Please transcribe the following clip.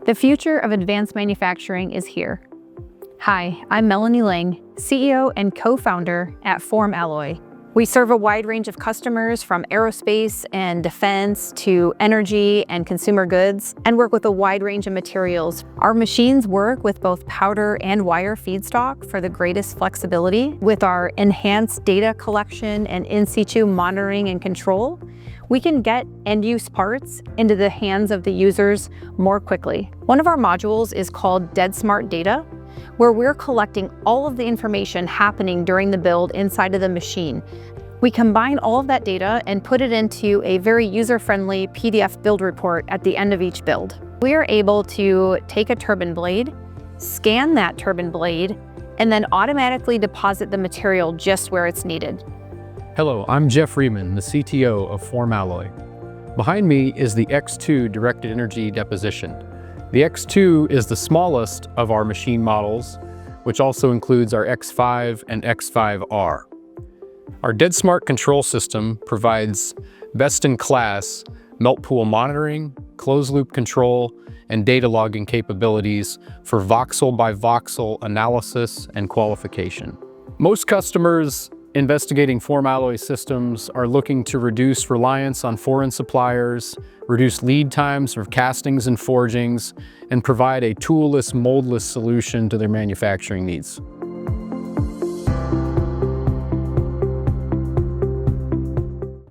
The future of advanced manufacturing is here. Hi, I'm Melanie Lang, CEO and co-founder at FormAlloy. We serve a wide range of customers from aerospace and defense to energy and consumer goods, and work with a wide range of materials. Our machines work with both powder and wire feedstock for the greatest flexibility. With our enhanced data collection and in situ monitoring and control, we can get end-use parts into the hands of the users more quickly. One of our modules is called Dead Smart Data, where we're collecting all of the information happening during the build inside of the machine. We combine all of that data and put it into a very user-friendly PDF build report at the end of each build. We are able to take a turbine blade, scan that turbine blade, and then automatically deposit the material just where it's needed. Hello, I'm Jeff Riemann, the CTO of FormAlloy. Behind me is the X2 Directed Energy Deposition. The X2 is the smallest of our machine models, which also includes our X5 and X5R. Our Dead Smart control system provides best-in-class Meltpool monitoring, closed-loop control, and data logging capabilities for voxel by voxel analysis and qualification. Most customers investigating FormAlloy systems are looking to reduce reliance on foreign suppliers, reduce lead times for castings and forgings, and provide a toolless, moldless solution to their manufacturing needs.